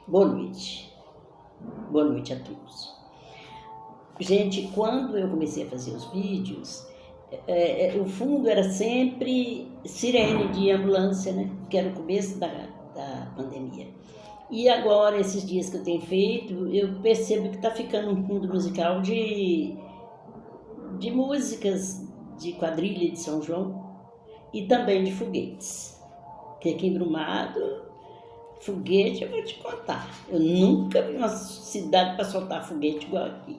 Boa noite. Boa noite a todos. Gente, quando eu comecei a fazer os vídeos, o fundo era sempre sirene de ambulância, né? Que era o começo da pandemia. E agora, esses dias que eu tenho feito, eu percebo que está ficando um fundo musical de músicas de quadrilha de São João e também de foguetes. Que aqui em Brumado, foguete eu vou te contar. Eu nunca vi uma cidade para soltar foguete igual aqui.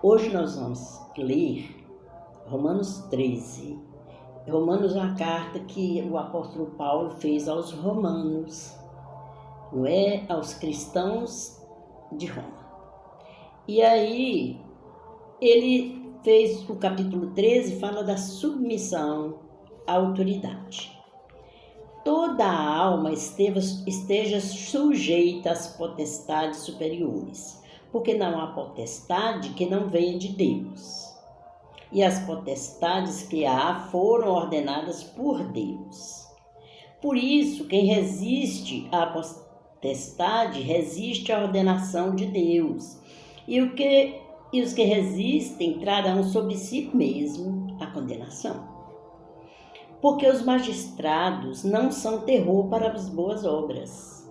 Hoje nós vamos ler Romanos 13. Romanos é uma carta que o apóstolo Paulo fez aos romanos, não é? Aos cristãos de Roma. E aí, ele fez o capítulo 13, fala da submissão à autoridade. Toda a alma esteja sujeita às potestades superiores, porque não há potestade que não venha de Deus. E as potestades que há foram ordenadas por Deus. Por isso, quem resiste à potestade resiste à ordenação de Deus. E os que resistem trarão sobre si mesmo a condenação. Porque os magistrados não são terror para as boas obras,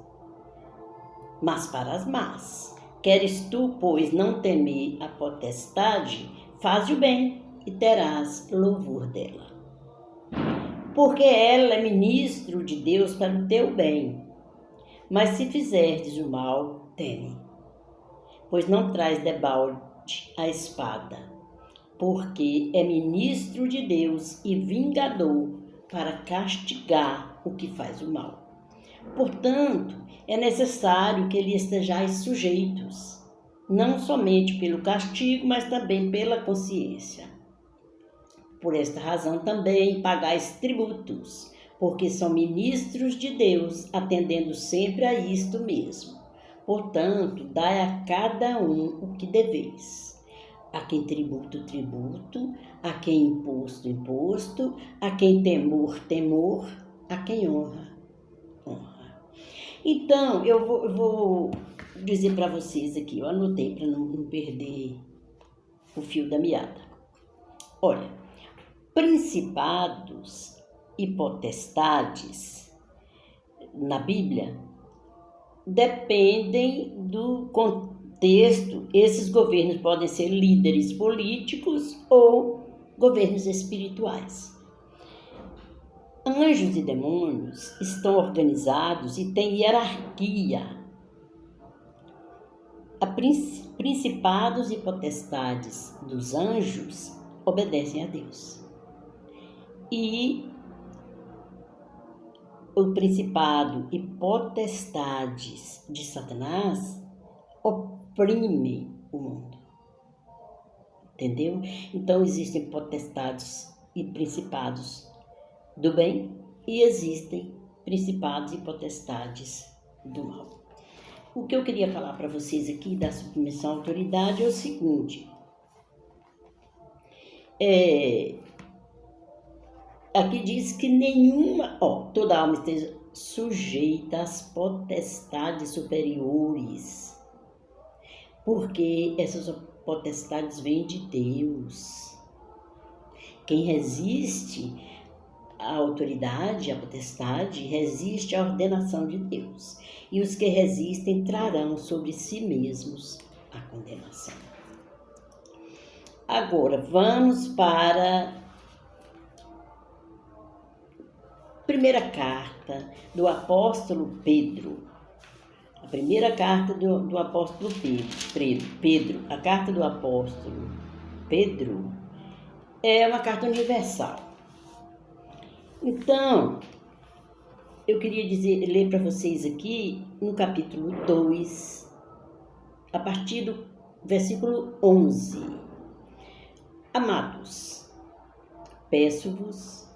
mas para as más. Queres tu, pois, não temer a potestade, faze o bem e terás louvor dela. Porque ela é ministro de Deus para o teu bem. Mas se fizerdes o mal, teme, pois não traz debalde a espada, porque é ministro de Deus e vingador para castigar o que faz o mal. Portanto, é necessário que lhe estejais sujeitos, não somente pelo castigo, mas também pela consciência. Por esta razão também pagais tributos, porque são ministros de Deus, atendendo sempre a isto mesmo. Portanto, dai a cada um o que deveis. A quem tributo, tributo, a quem imposto, imposto, a quem temor, temor, a quem honra, honra. Então, eu vou dizer para vocês aqui, eu anotei para não perder o fio da meada. Olha, principados e potestades na Bíblia dependem do contexto. Esses governos podem ser líderes políticos ou governos espirituais. Anjos e demônios estão organizados e têm hierarquia. Principados e potestades dos anjos obedecem a Deus. E o principado e potestades de Satanás oprime o mundo. Entendeu? Então existem potestades e principados do bem e existem principados e potestades do mal. O que eu queria falar para vocês aqui da submissão à autoridade é o seguinte. Aqui diz que toda alma esteja sujeita às potestades superiores, porque essas potestades vêm de Deus. Quem resiste à autoridade, à potestade, resiste à ordenação de Deus. E os que resistem trarão sobre si mesmos a condenação. Agora, vamos para a primeira carta do apóstolo Pedro. A primeira carta do apóstolo Pedro. A carta do apóstolo Pedro é uma carta universal. Então, eu queria ler para vocês aqui no capítulo 2, a partir do versículo 11. Amados, peço-vos,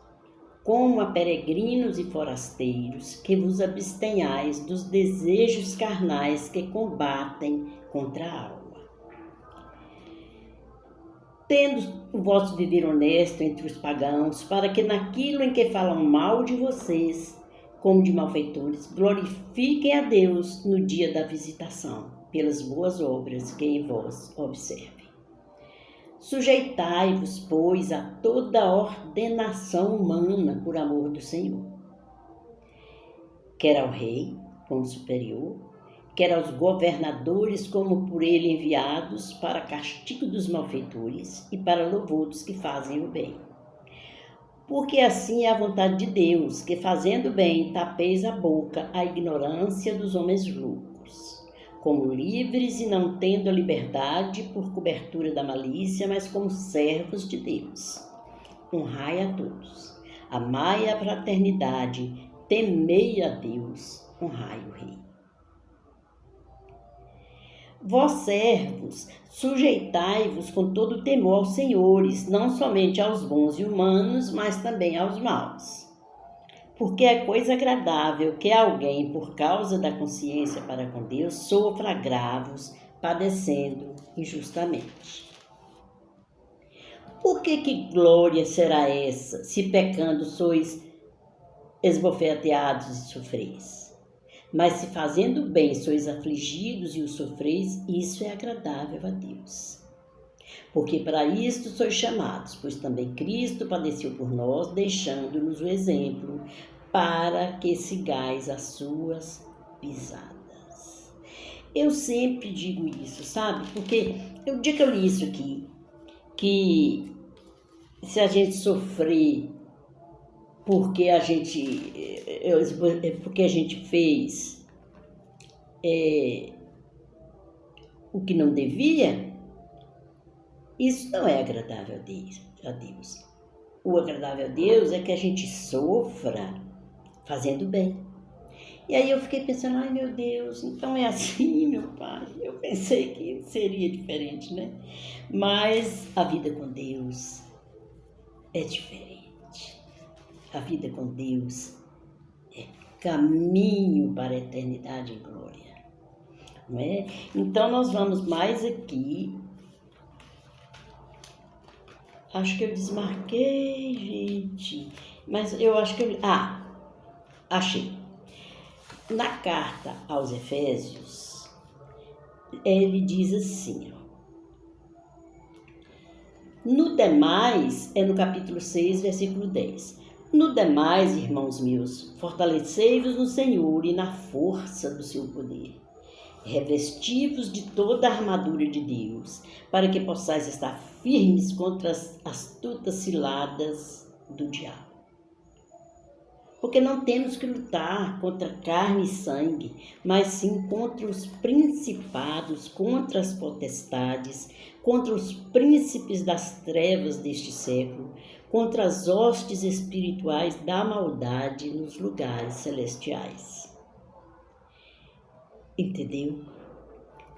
como a peregrinos e forasteiros, que vos abstenhais dos desejos carnais que combatem contra a alma. Tendo o vosso viver honesto entre os pagãos, para que naquilo em que falam mal de vocês, como de malfeitores, glorifiquem a Deus no dia da visitação, pelas boas obras que em vós observe. Sujeitai-vos, pois, a toda ordenação humana por amor do Senhor, quer ao rei como superior, quer aos governadores como por ele enviados para castigo dos malfeitores e para louvor dos que fazem o bem. Porque assim é a vontade de Deus, que fazendo bem tapeis a boca à ignorância dos homens loucos, como livres e não tendo a liberdade por cobertura da malícia, mas como servos de Deus. Honrai a todos, amai a fraternidade, temei a Deus, honrai o rei. Vós, servos, sujeitai-vos com todo temor aos senhores, não somente aos bons e humanos, mas também aos maus. Porque é coisa agradável que alguém, por causa da consciência para com Deus, sofra agravos, padecendo injustamente. Por que glória será essa, se pecando sois esbofeteados e sofreis? Mas se fazendo bem sois afligidos e o sofreis, isso é agradável a Deus. Porque para isto sois chamados, pois também Cristo padeceu por nós, deixando-nos o exemplo, para que sigais as suas pisadas. Eu sempre digo isso, sabe? Porque o dia que eu li isso aqui, que se a gente sofrer porque a gente fez o que não devia, isso não é agradável a Deus. O agradável a Deus é que a gente sofra fazendo bem. E aí eu fiquei pensando, ai meu Deus, então é assim, meu Pai. Eu pensei que seria diferente, né? Mas a vida com Deus é diferente. A vida com Deus é caminho para a eternidade em glória, não é? Então nós vamos mais aqui. Acho que eu desmarquei, gente, mas eu acho que achei. Na carta aos Efésios, ele diz assim, no demais, é no capítulo 6, versículo 10. No demais, irmãos meus, fortalecei-vos no Senhor e na força do seu poder. Revesti-vos de toda a armadura de Deus, para que possais estar firmes contra as astutas ciladas do diabo. Porque não temos que lutar contra carne e sangue, mas sim contra os principados, contra as potestades, contra os príncipes das trevas deste século, contra as hostes espirituais da maldade nos lugares celestiais. Entendeu?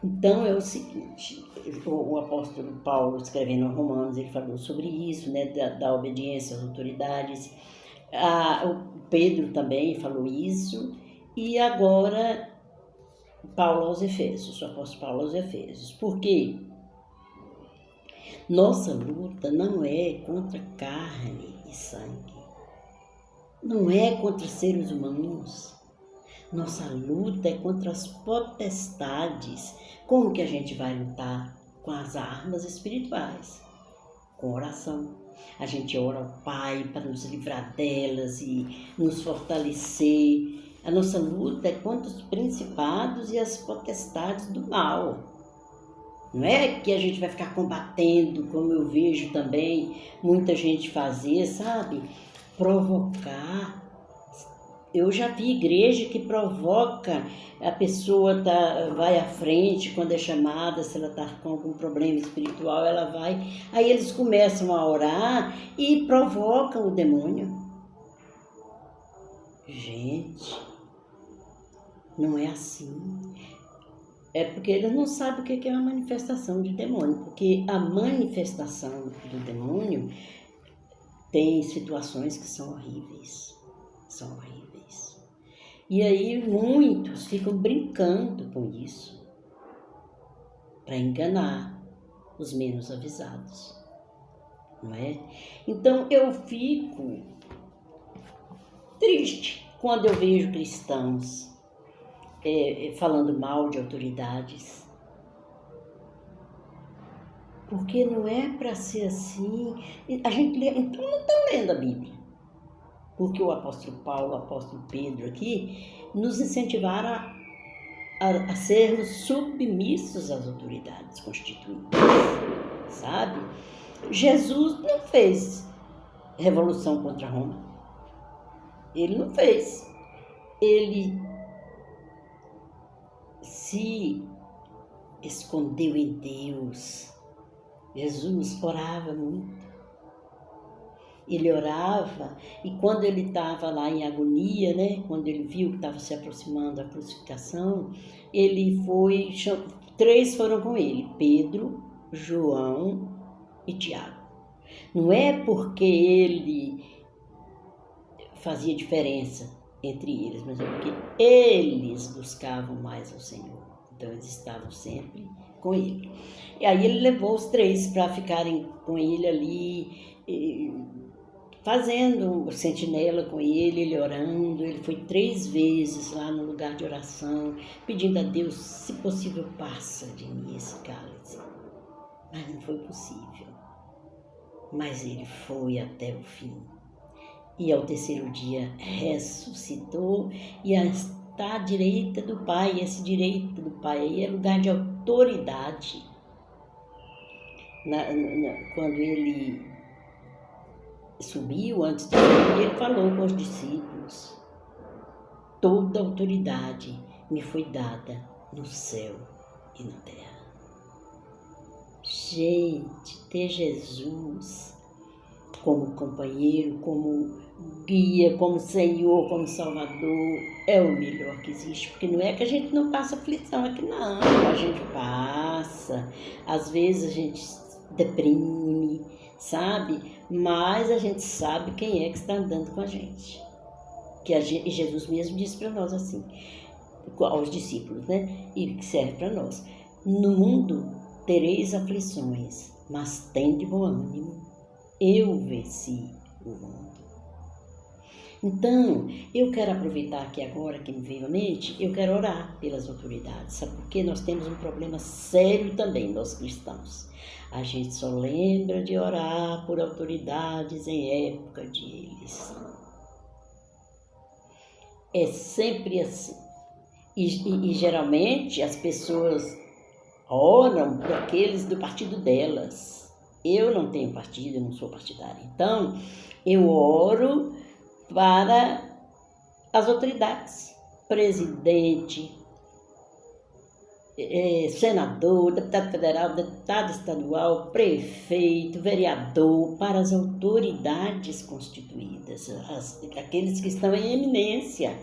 Então é o seguinte, o apóstolo Paulo, escrevendo aos Romanos, ele falou sobre isso, né, da obediência às autoridades. O Pedro também falou isso, e agora Paulo aos Efésios, o apóstolo Paulo aos Efésios. Por quê? Nossa luta não é contra carne e sangue, não é contra seres humanos. Nossa luta é contra as potestades. Como que a gente vai lutar? Com as armas espirituais, com oração. A gente ora ao Pai para nos livrar delas e nos fortalecer. A nossa luta é contra os principados e as potestades do mal. Não é que a gente vai ficar combatendo, como eu vejo também muita gente fazer, sabe? Provocar. Eu já vi igreja que provoca, a pessoa vai à frente quando é chamada, se ela está com algum problema espiritual, ela vai. Aí eles começam a orar e provocam o demônio. Gente, não é assim. É porque eles não sabem o que é uma manifestação de demônio, porque a manifestação do demônio tem situações que são horríveis, E aí muitos ficam brincando com isso, para enganar os menos avisados, não é? Então eu fico triste quando eu vejo cristãos falando mal de autoridades. Porque não é para ser assim. A gente então não está lendo a Bíblia. Porque o apóstolo Paulo, o apóstolo Pedro aqui, nos incentivaram a sermos submissos às autoridades constituídas, sabe? Jesus não fez revolução contra Roma. Ele não fez. Ele se escondeu em Deus. Jesus orava muito. Ele orava e quando ele estava lá em agonia, né? Quando ele viu que estava se aproximando da crucificação, ele foi, 3 foram com ele, Pedro, João e Tiago. Não é porque ele fazia diferença entre eles, mas é porque eles buscavam mais ao Senhor. Então eles estavam sempre com ele. E aí ele levou os 3 para ficarem com ele ali, fazendo sentinela com ele orando. Ele foi 3 vezes lá no lugar de oração, pedindo a Deus, se possível, passa de mim esse cálice. Mas não foi possível. Mas ele foi até o fim. E ao 3º dia ressuscitou e está à direita do Pai. Esse direito do Pai aí é lugar de autoridade. Quando ele subiu, antes de subir, ele falou com os discípulos: toda autoridade me foi dada no céu e na terra. Gente, ter Jesus como companheiro, como guia, como Senhor, como Salvador, é o melhor que existe. Porque não é que a gente não passa aflição aqui, não. A gente passa. Às vezes a gente deprime, sabe? Mas a gente sabe quem é que está andando com a gente. E Jesus mesmo disse para nós assim, aos discípulos, né? E que serve para nós. No mundo tereis aflições, mas tende bom ânimo. Eu venci o mundo. Então, eu quero aproveitar aqui agora, que me veio à mente, eu quero orar pelas autoridades, sabe? Porque nós temos um problema sério também, nós cristãos. A gente só lembra de orar por autoridades em época de eleição. É sempre assim. E geralmente as pessoas oram por aqueles do partido delas. Eu não tenho partido, eu não sou partidária. Então, eu oro para as autoridades. Presidente, senador, deputado federal, deputado estadual, prefeito, vereador, para as autoridades constituídas, aqueles que estão em eminência.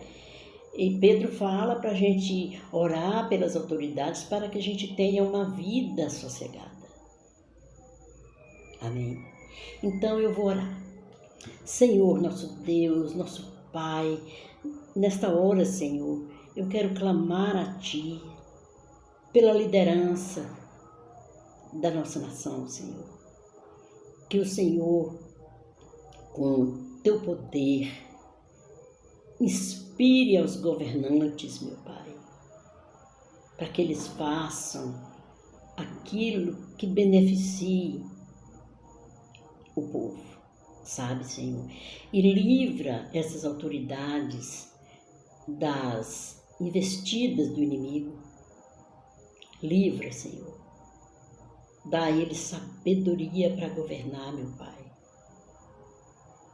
E Pedro fala para a gente orar pelas autoridades para que a gente tenha uma vida sossegada. Amém? Então eu vou orar. Senhor, nosso Deus, nosso Pai, nesta hora, Senhor, eu quero clamar a Ti pela liderança da nossa nação, Senhor. Que o Senhor, com Teu poder, inspire aos governantes, meu Pai, para que eles façam aquilo que beneficie o povo, sabe, Senhor? E livra essas autoridades das investidas do inimigo. Livra, Senhor. Dá a eles sabedoria para governar, meu Pai.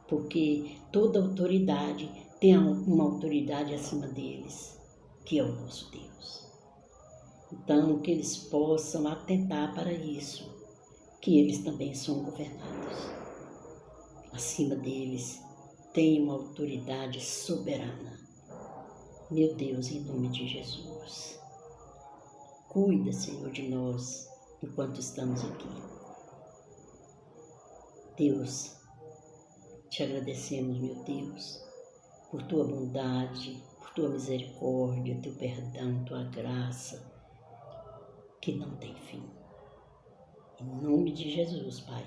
Porque toda autoridade tem uma autoridade acima deles, que é o nosso Deus. Então, que eles possam atentar para isso, que eles também são governados. Acima deles tem uma autoridade soberana. Meu Deus, em nome de Jesus, cuida, Senhor, de nós enquanto estamos aqui. Deus, te agradecemos, meu Deus, por Tua bondade, por Tua misericórdia, Teu perdão, Tua graça, que não tem fim. Em nome de Jesus, Pai,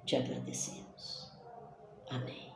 te agradecemos. Amém.